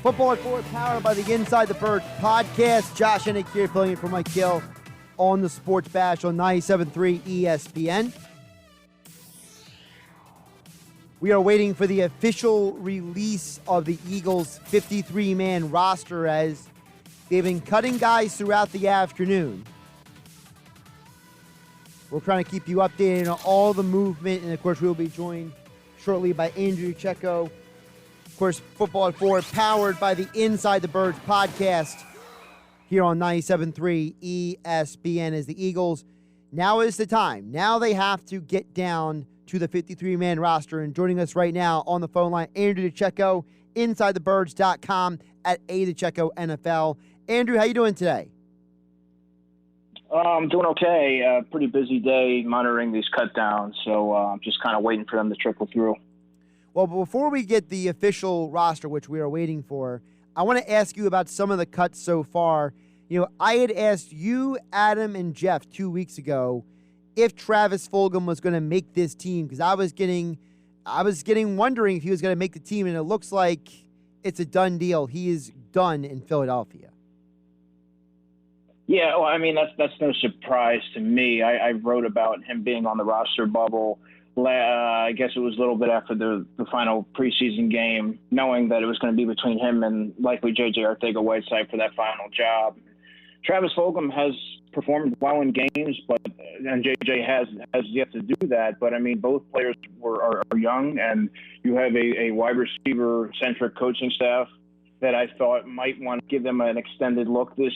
Football at 4 powered by the Inside the Birds podcast. Josh Hennick here filling in for Mike Gill on the Sports Bash on 97.3 ESPN. We are waiting for the official release of the Eagles' 53-man roster as they've been cutting guys throughout the afternoon. We're trying to keep you updated on all the movement, and of course we will be joined shortly by Andrew Dicecco. Of course, Football at 4 powered by the Inside the Birds podcast here on 97.3 ESPN as the Eagles. Now is the time. Now they have to get down to the 53-man roster. And joining us right now on the phone line, Andrew Dicecco, InsideTheBirds.com at Dicecco NFL. Andrew, how you doing today? I'm doing okay. Pretty busy day monitoring these cut downs, so I'm just kind of waiting for them to trickle through. Well, before we get the official roster, which we are waiting for, I want to ask you about some of the cuts so far. You know, I had asked you, Adam, and Jeff 2 weeks ago if Travis Fulgham was going to make this team, because I was getting wondering if he was going to make the team, and it looks like it's a done deal. He is done in Philadelphia. Yeah, well, I mean, that's no surprise to me. I wrote about him being on the roster bubble. I guess it was a little bit after the final preseason game, knowing that it was going to be between him and likely JJAW for that final job. Travis Fulgham has performed well in games, and JJ has yet to do that. But I mean, both players are young, and you have a wide receiver centric coaching staff that I thought might want to give them an extended look this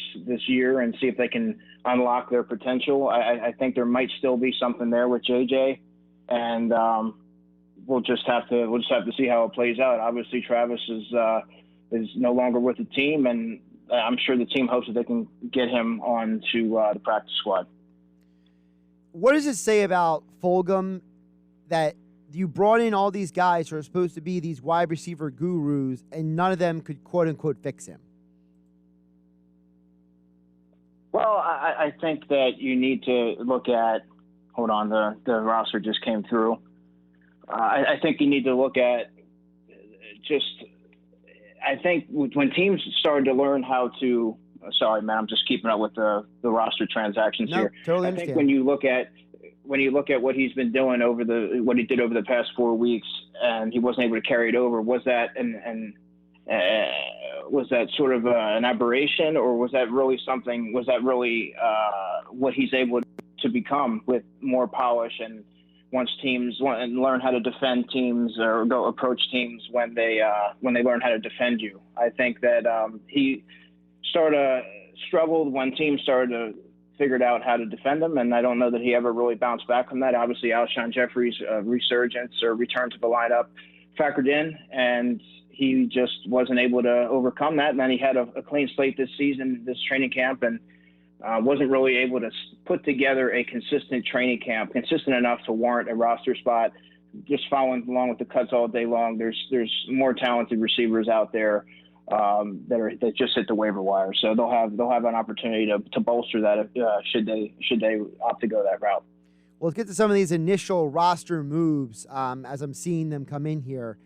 year and see if they can unlock their potential. I think there might still be something there with JJ. And we'll just have to see how it plays out. Obviously, Travis is no longer with the team, and I'm sure the team hopes that they can get him on to the practice squad. What does it say about Fulgham that you brought in all these guys who are supposed to be these wide receiver gurus, and none of them could quote unquote fix him? Well, I think that you need to look at. Hold on, the roster just came through. I think you need to look at I think when teams started to learn how to – sorry, man, I'm just keeping up with the roster transactions here. Totally I think when you look at what he's been doing what he did over the past 4 weeks, and he wasn't able to carry it over, was that was that sort of an aberration, or was that really something? Was that really what he's able to become with more polish, and once teams learn how to defend teams or go approach teams when they learn how to defend you? I think that he sort of struggled when teams started to figure out how to defend him, and I don't know that he ever really bounced back from that. Obviously, Alshon Jeffrey's resurgence or return to the lineup factored in, and he just wasn't able to overcome that. And then he had a clean slate this season, this training camp, and wasn't really able to put together a consistent training camp, consistent enough to warrant a roster spot. Just following along with the cuts all day long, there's more talented receivers out there that just hit the waiver wire. So they'll have an opportunity to bolster that should they opt to go that route. Well, let's get to some of these initial roster moves as I'm seeing them come in here.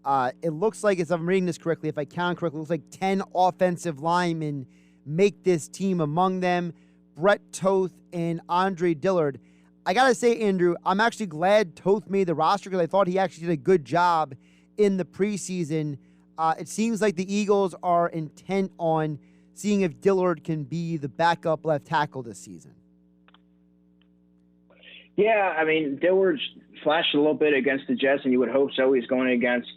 It looks like, if I'm reading this correctly, if I count correctly, it looks like 10 offensive linemen make this team. Among them, Brett Toth and Andre Dillard. I got to say, Andrew, I'm actually glad Toth made the roster because I thought he actually did a good job in the preseason. It seems like the Eagles are intent on seeing if Dillard can be the backup left tackle this season. Yeah, I mean, Dillard flashed a little bit against the Jets, and you would hope so. He's going against,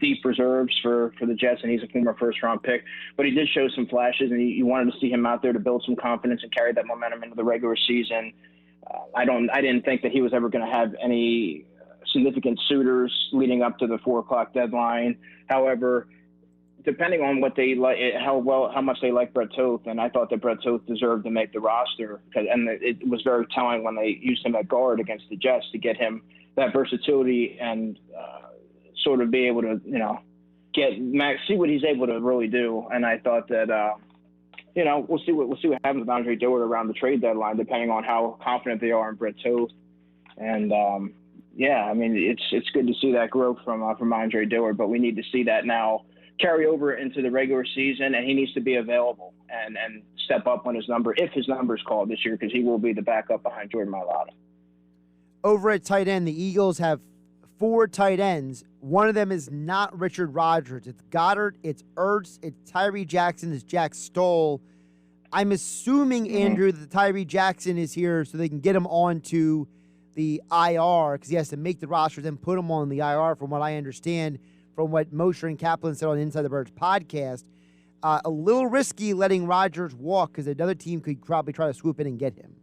deep reserves for the Jets, and he's a former first-round pick. But he did show some flashes, and you wanted to see him out there to build some confidence and carry that momentum into the regular season. I didn't think that he was ever going to have any significant suitors leading up to the 4:00 deadline. However, depending on what they like, how much they like Brett Toth, and I thought that Brett Toth deserved to make the roster, and it was very telling when they used him at guard against the Jets to get him that versatility and sort of be able to, see what he's able to really do. And I thought that, we'll see what happens with Andre Dillard around the trade deadline, depending on how confident they are in Brett Toth. And it's good to see that growth from Andre Dillard, but we need to see that now carry over into the regular season, and he needs to be available and step up when if his number is called this year, because he will be the backup behind Jordan Mailata. Over at tight end, the Eagles have 4 tight ends. One of them is not Richard Rodgers. It's Goddard, it's Ertz, it's Tyree Jackson, it's Jack Stoll. I'm assuming, Andrew, that the Tyree Jackson is here so they can get him onto the IR because he has to make the roster, then put him on the IR, from what I understand, from what Mosher and Kaplan said on Inside the Birds podcast. A little risky letting Rodgers walk because another team could probably try to swoop in and get him.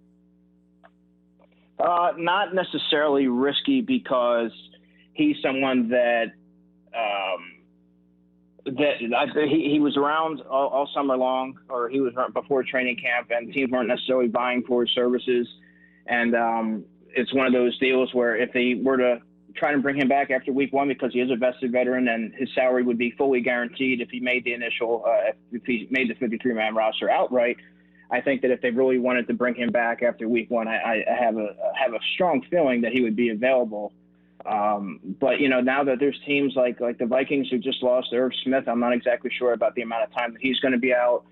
Not necessarily risky because he's someone that he was around all summer long, or he was before training camp, and teams weren't necessarily vying for his services. And it's one of those deals where if they were to try to bring him back after week 1, because he is a vested veteran and his salary would be fully guaranteed if he made the initial, if he made the 53-man roster outright. I think that if they really wanted to bring him back after week 1, I have a strong feeling that he would be available. But now that there's teams like the Vikings who just lost Irv Smith, I'm not exactly sure about the amount of time that he's going to be out.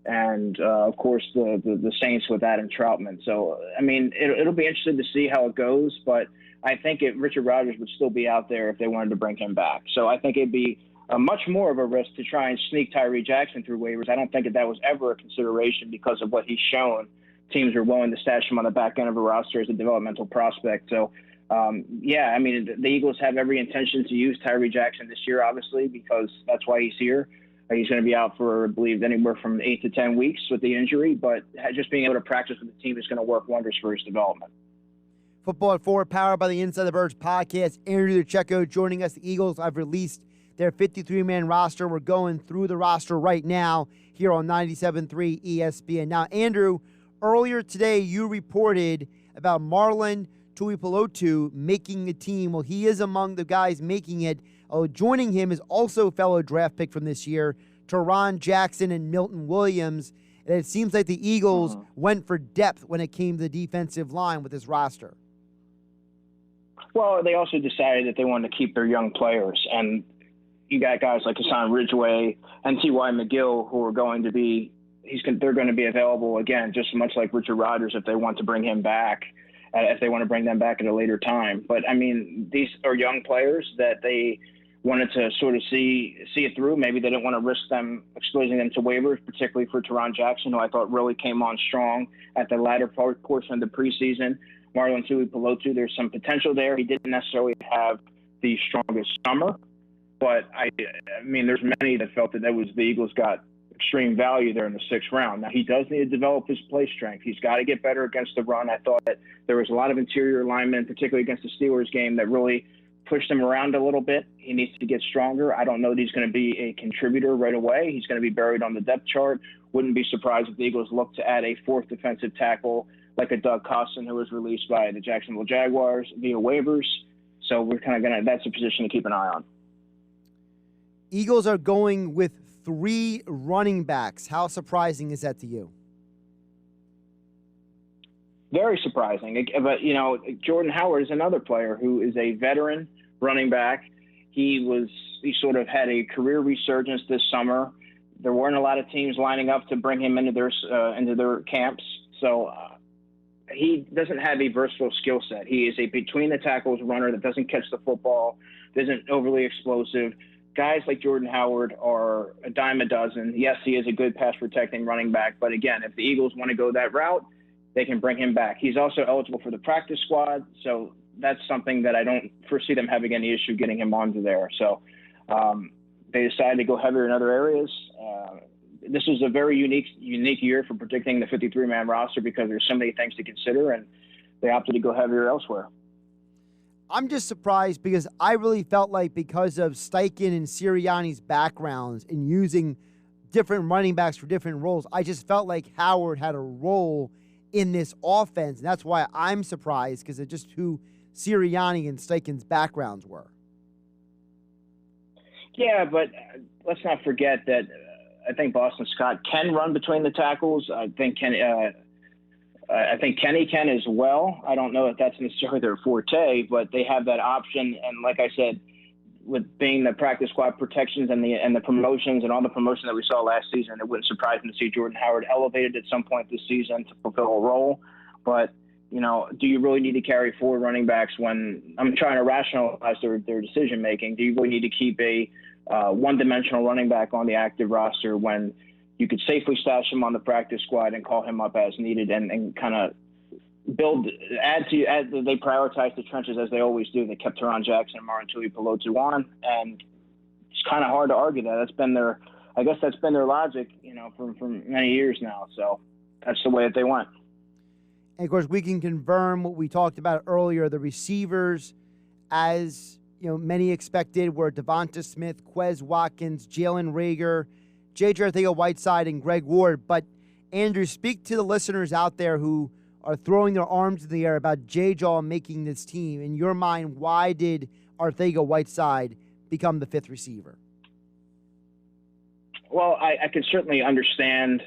And of course the Saints with Adam Troutman. So, I mean, it'll be interesting to see how it goes, but I think Richard Rodgers would still be out there if they wanted to bring him back. So I think it'd be much more of a risk to try and sneak Tyree Jackson through waivers. I don't think that was ever a consideration because of what he's shown. Teams are willing to stash him on the back end of a roster as a developmental prospect. So, yeah, I mean, the Eagles have every intention to use Tyree Jackson this year, obviously, because that's why he's here. He's going to be out for, I believe, anywhere from 8 to 10 weeks with the injury, but just being able to practice with the team is going to work wonders for his development. Football at 4, powered by the Inside the Birds podcast. Andrew Dicecco joining us. The Eagles have released their 53-man roster. We're going through the roster right now here on 97.3 ESPN. Now, Andrew, earlier today you reported about Marlon Tuipulotu making the team. Well, he is among the guys making it. Joining him is also fellow draft pick from this year, Teron Jackson and Milton Williams. And it seems like the Eagles went for depth when it came to the defensive line with this roster. Well, they also decided that they wanted to keep their young players. And you got guys like Hassan Ridgeway and T.Y. McGill who are going to be they're going to be available again, just much like Richard Rodgers if they want to bring him back, if they want to bring them back at a later time. But, I mean, these are young players that they wanted to sort of see it through. Maybe they didn't want to risk them exposing them to waivers, particularly for Teron Jackson, who I thought really came on strong at the latter portion of the preseason. Marlon Tuipulotu, there's some potential there. He didn't necessarily have the strongest summer, but I mean, there's many that felt that the Eagles got extreme value there in the 6th round. Now, he does need to develop his play strength. He's got to get better against the run. I thought that there was a lot of interior linemen, particularly against the Steelers game, that really pushed him around a little bit. He needs to get stronger. I don't know that he's going to be a contributor right away. He's going to be buried on the depth chart. Wouldn't be surprised if the Eagles look to add a 4th defensive tackle like a Doug Costin, who was released by the Jacksonville Jaguars via waivers. So we're kind of that's a position to keep an eye on. Eagles are going with 3 running backs. How surprising is that to you? Very surprising. But, Jordan Howard is another player who is a veteran running back. He sort of had a career resurgence this summer. There weren't a lot of teams lining up to bring him into their camps. So he doesn't have a versatile skill set. He is a between the tackles runner that doesn't catch the football, isn't overly explosive. Guys like Jordan Howard are a dime a dozen. Yes, he is a good pass protecting running back, but again, if the Eagles want to go that route, they can bring him back. He's also eligible for the practice squad, so that's something that I don't foresee them having any issue getting him onto there. So they decided to go heavier in other areas. This is a very unique year for predicting the 53-man roster because there's so many things to consider, and they opted to go heavier elsewhere. I'm just surprised because I really felt like because of Steichen and Sirianni's backgrounds in using different running backs for different roles, I just felt like Howard had a role in this offense. And that's why I'm surprised because of just who Sirianni and Steichen's backgrounds were. Yeah, but let's not forget that I think Boston Scott can run between the tackles. I think Kenny can as well. I don't know if that's necessarily their forte, but they have that option. And like I said, with being the practice squad protections and the promotions and all the promotion that we saw last season, it wouldn't surprise me to see Jordan Howard elevated at some point this season to fulfill a role. But, do you really need to carry 4 running backs when I'm trying to rationalize their decision making? Do you really need to keep a one-dimensional running back on the active roster when you could safely stash him on the practice squad and call him up as needed and kind of they prioritize the trenches as they always do. They kept Teron Jackson and Marantui Pelotu on, and it's kind of hard to argue that. That's been their logic, for many years now. So that's the way that they went. And of course, we can confirm what we talked about earlier. The receivers, as many expected, were Devonta Smith, Quez Watkins, Jalen Reagor, JJAW Whiteside, and Greg Ward. But Andrew, speak to the listeners out there who are throwing their arms in the air about JJAW making this team. In your mind, why did Arthego Whiteside become the 5th receiver? Well, I can certainly understand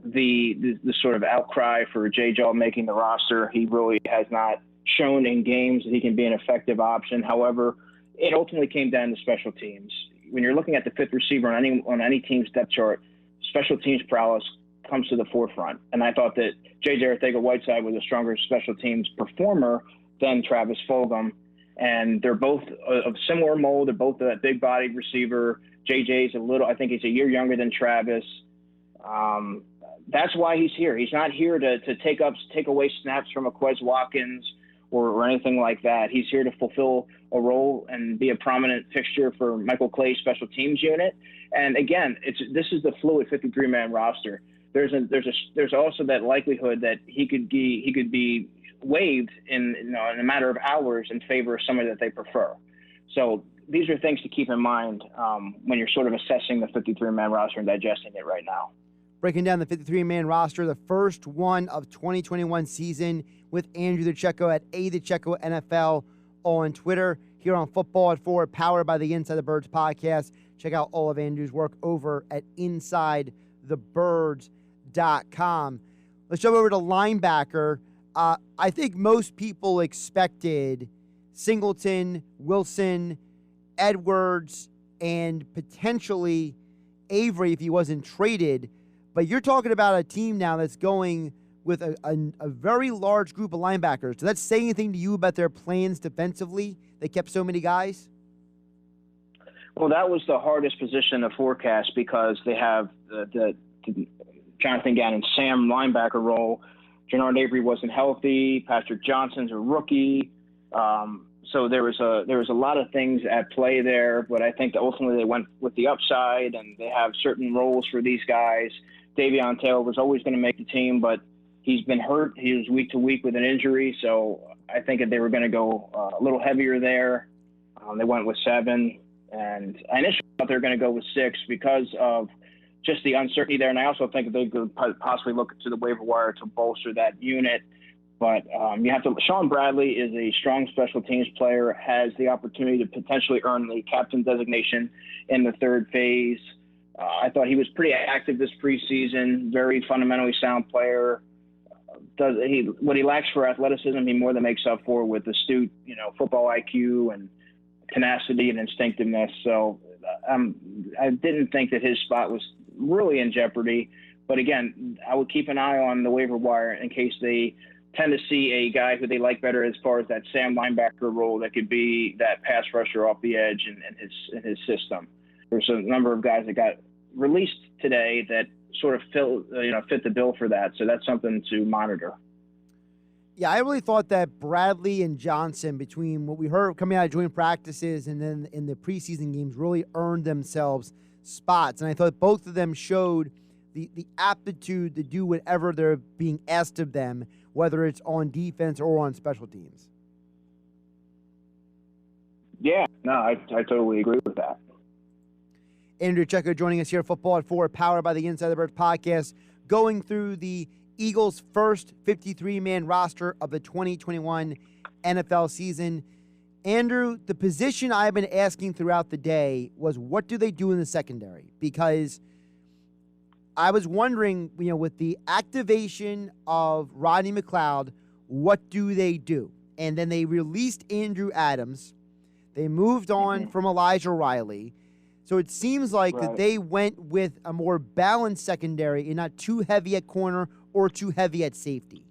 the sort of outcry for JJAW making the roster. He really has not shown in games that he can be an effective option. However, it ultimately came down to special teams. When you're looking at the 5th receiver on any team's depth chart, special teams prowess comes to the forefront. And I thought that J.J. Arthego-Whiteside was a stronger special teams performer than Travis Fulgham. And they're both of similar mold. They're both that big-bodied receiver. J.J.'s I think he's a year younger than Travis. That's why he's here. He's not here to take away snaps from a Quez Watkins or anything like that. He's here to fulfill a role and be a prominent fixture for Michael Clay's special teams unit. And again, this is the fluid 53-man roster. There's also that likelihood that he could be waived in a matter of hours in favor of somebody that they prefer. So these are things to keep in mind when you're sort of assessing the 53-man roster and digesting it right now. Breaking down the 53-man roster, the first one of 2021 season with Andrew Dicecco at Dicecco NFL on Twitter. Here on Football at 4, powered by the Inside the Birds podcast. Check out all of Andrew's work over at InsideTheBirds.com. Let's jump over to linebacker. I think most people expected Singleton, Wilson, Edwards, and potentially Avery if he wasn't traded. But you're talking about a team now that's going with a very large group of linebackers. Does that say anything to you about their plans defensively? They kept so many guys? Well, that was the hardest position to forecast because they have the Jonathan Gannon Sam linebacker role. Jernard Avery wasn't healthy. Patrick Johnson's a rookie. So there was a lot of things at play there, but I think that ultimately they went with the upside, and they have certain roles for these guys. Davion Taylor was always going to make the team, but he's been hurt. He was week to week with an injury, so I think that they were going to go a little heavier there. They went with 7, and I initially thought they were going to go with 6 because of just the uncertainty there, and I also think that they could possibly look to the waiver wire to bolster that unit. But Sean Bradley is a strong special teams player, has the opportunity to potentially earn the captain designation in the 3rd phase. I thought he was pretty active this preseason, very fundamentally sound player. What he lacks for athleticism, he more than makes up for with astute, football IQ and tenacity and instinctiveness. So I didn't think that his spot was really in jeopardy. But again, I would keep an eye on the waiver wire in case they tend to see a guy who they like better as far as that Sam linebacker role that could be that pass rusher off the edge in his system. There's a number of guys that got released today that sort of fit the bill for that. So that's something to monitor. Yeah, I really thought that Bradley and Johnson, between what we heard coming out of joint practices and then in the preseason games, really earned themselves spots. And I thought both of them showed the aptitude to do whatever they're being asked of them, whether it's on defense or on special teams. Yeah, no, I totally agree with that. Andrew Dicecco joining us here, Football at 4, powered by the Inside the Birds podcast, going through the Eagles' first 53-man roster of the 2021 NFL season. Andrew, the position I've been asking throughout the day was, what do they do in the secondary? Because I was wondering, with the activation of Rodney McLeod, what do they do? And then they released Andrew Adams. They moved on from Elijah Riley. So it seems like that they went with a more balanced secondary and not too heavy at corner or too heavy at safety.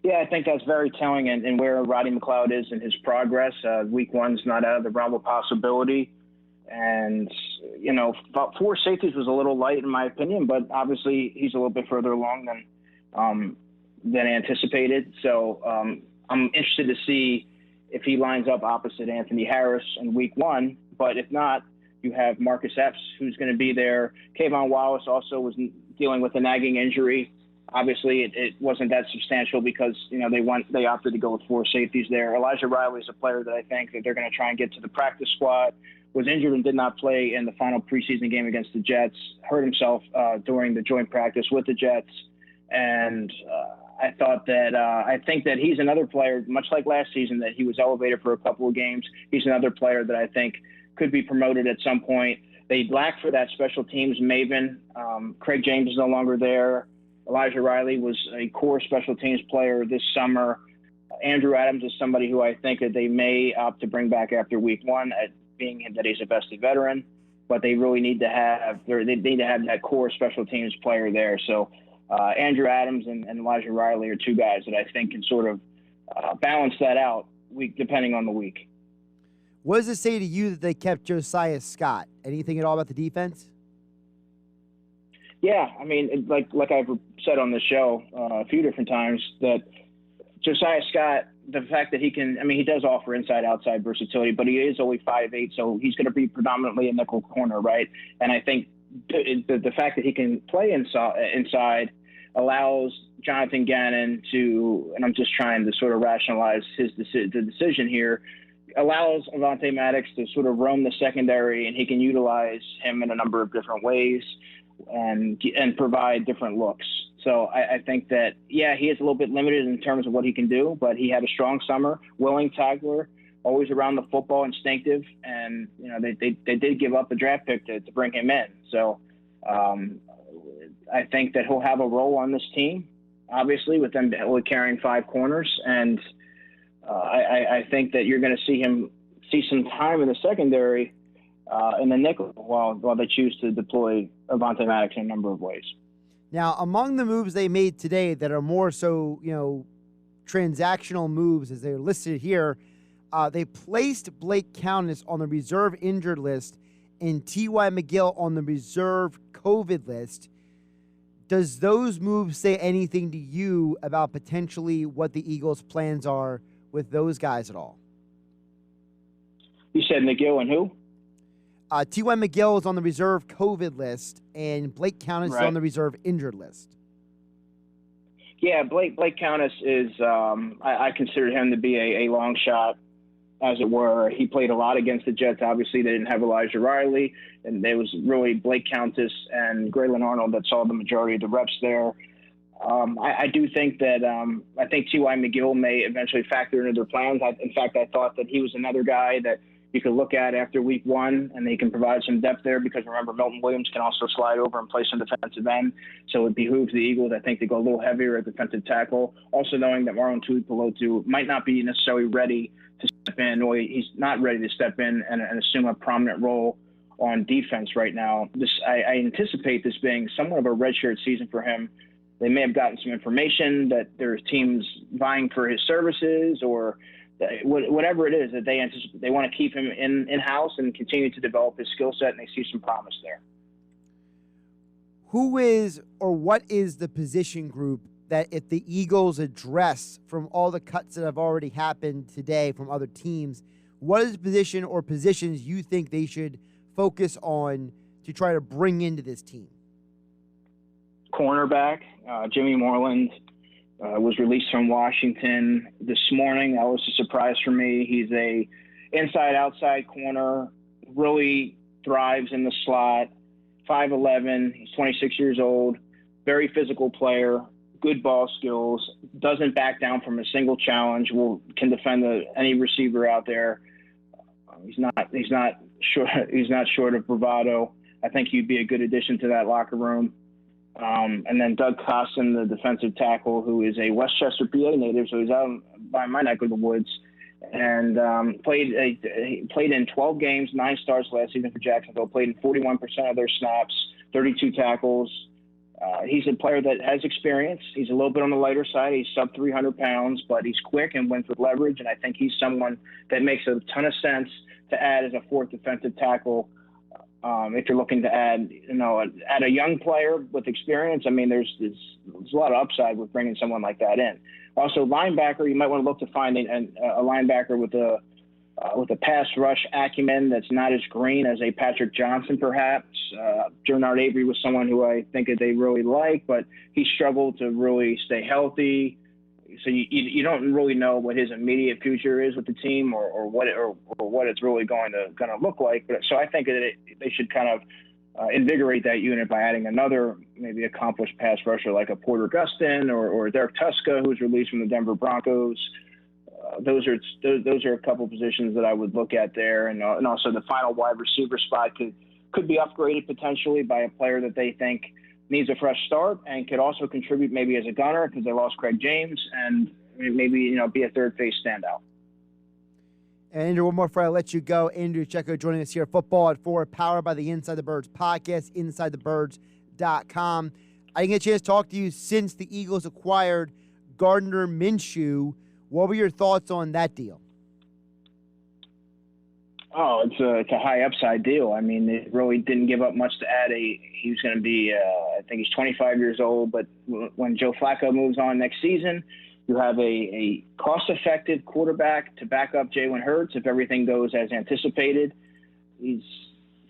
Yeah, I think that's very telling in where Rodney McLeod is in his progress. Week one's not out of the realm of possibility. And, you know, 4 safeties was a little light in my opinion, but obviously he's a little bit further along than anticipated. So I'm interested to see if he lines up opposite Anthony Harris in week one. But if not, you have Marcus Epps, who's going to be there. Kayvon Wallace also was dealing with a nagging injury. Obviously, it wasn't that substantial because, you know, they opted to go with 4 safeties there. Elijah Riley is a player that I think that they're going to try and get to the practice squad. Was injured and did not play in the final preseason game against the Jets. Hurt himself during the joint practice with the Jets. And I think that he's another player, much like last season, that he was elevated for a couple of games. He's another player that I think could be promoted at some point. They lack for that special teams maven. Craig James is no longer there. Elijah Riley was a core special teams player this summer. Andrew Adams is somebody who I think that they may opt to bring back after week one, being that he's a vested veteran. But they really need to have that core special teams player there. So Andrew Adams and Elijah Riley are 2 guys that I think can sort of balance that out depending on the week. What does it say to you that they kept Josiah Scott? Anything at all about the defense? Yeah, I mean, like I've said on the show a few different times, that Josiah Scott, the fact that he does offer inside-outside versatility, but he is only 5'8", so he's going to be predominantly a nickel corner, right? And I think the fact that he can play inside allows Jonathan Gannon to, and I'm just trying to sort of rationalize the decision here, allows Avonte Maddox to sort of roam the secondary, and he can utilize him in a number of different ways and provide different looks. So I think that, yeah, he is a little bit limited in terms of what he can do, but he had a strong summer, willing tackler, always around the football, instinctive, and, you know, they did give up a draft pick to bring him in. So I think that he'll have a role on this team, obviously, with them carrying 5 corners, and I think that you're going to see some time in the secondary in the nickel while they choose to deploy Avonte Maddox in a number of ways. Now, among the moves they made today that are more so, you know, transactional moves as they're listed here, they placed Blake Countess on the reserve injured list and T.Y. McGill on the reserve COVID list. Does those moves say anything to you about potentially what the Eagles' plans are with those guys at all? You said McGill and who? T.Y. McGill is on the reserve COVID list, and Blake Countess is on the reserve injured list. Yeah, Blake Countess is, I consider him to be a long shot, as it were. He played a lot against the Jets. Obviously, they didn't have Elijah Riley, and there was really Blake Countess and Graylin Arnold that saw the majority of the reps there. I do think that I think T.Y. McGill may eventually factor into their plans. In fact, I thought that he was another guy that you could look at after week one, and they can provide some depth there because, remember, Milton Williams can also slide over and play some defensive end. So it behooves the Eagles, I think, to go a little heavier at defensive tackle, also knowing that Marlon Tuipulotu might not be necessarily ready to step in, or he's not ready to step in and assume a prominent role on defense right now. I anticipate this being somewhat of a redshirt season for him. They may have gotten some information that there's teams vying for his services, or whatever it is that they anticipate. They want to keep him in-house and continue to develop his skill set, and they see some promise there. Who is or what is the position group that if the Eagles address from all the cuts that have already happened today from other teams, what is the position or positions you think they should focus on to try to bring into this team? Cornerback, Jimmy Moreland was released from Washington this morning. That was a surprise for me. He's a inside-outside corner, really thrives in the slot, 5'11". He's 26 years old, very physical player, good ball skills, doesn't back down from a single challenge, can defend any receiver out there. He's not short of bravado. I think he'd be a good addition to that locker room. And then Doug Costin, the defensive tackle, who is a Westchester, PA native, so he's out by my neck of the woods. and he played in 12 games, 9 starts last season for Jacksonville. Played in 41% of their snaps, 32 tackles. He's a player that has experience. He's a little bit on the lighter side. He's sub 300 pounds, but he's quick and wins with leverage. And I think he's someone that makes a ton of sense to add as a fourth defensive tackle. If you're looking to add a young player with experience, I mean, there's a lot of upside with bringing someone like that in. Also, linebacker, you might want to look to find a linebacker with a pass rush acumen that's not as green as a Patrick Johnson, perhaps. Jernard Avery was someone who I think that they really like, but he struggled to really stay healthy. So you don't really know what his immediate future is with the team or what it's really going to look like. But so I think that they should kind of invigorate that unit by adding another maybe accomplished pass rusher like a Porter Gustin or Derek Tuska, who's released from the Denver Broncos. Those are a couple positions that I would look at there, and also the final wide receiver spot could be upgraded potentially by a player that they think needs a fresh start and could also contribute maybe as a gunner because they lost Craig James and maybe be a third phase standout. And Andrew, one more before I let you go. Andrew Dicecco joining us here. Football at 4, powered by the Inside the Birds podcast, InsideTheBirds.com. I didn't get a chance to talk to you since the Eagles acquired Gardner Minshew. What were your thoughts on that deal? Oh, it's a high upside deal. I mean, it really didn't give up much to add. He was going to be, I think he's 25 years old, but when Joe Flacco moves on next season, you have a cost-effective quarterback to back up Jalen Hurts if everything goes as anticipated. He's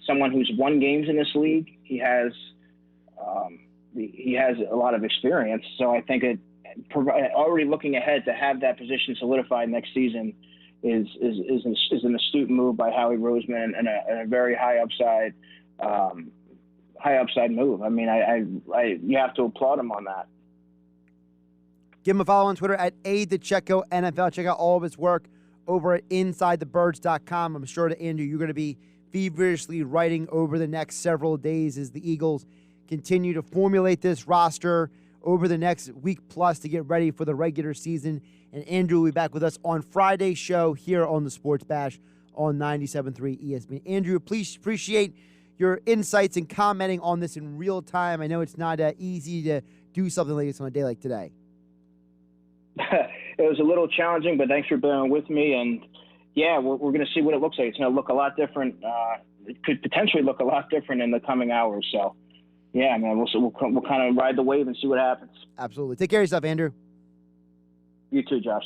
someone who's won games in this league. He has a lot of experience, so I think already looking ahead to have that position solidified next season is an astute move by Howie Roseman and a very high upside move. I mean, you have to applaud him on that. Give him a follow on Twitter at @Dicecco NFL. Check out all of his work over at InsideTheBirds.com. I'm sure that, Andrew, you're going to be feverishly writing over the next several days as the Eagles continue to formulate this roster over the next week plus to get ready for the regular season. And Andrew will be back with us on Friday's show here on the Sports Bash on 97.3 ESPN. Andrew, please appreciate your insights and commenting on this in real time. I know it's not easy to do something like this on a day like today. It was a little challenging, but thanks for bearing with me. And yeah, we're going to see what it looks like. It's going to look a lot different. It could potentially look a lot different in the coming hours. So yeah, man, we'll kind of ride the wave and see what happens. Absolutely. Take care of yourself, Andrew. You too, Josh.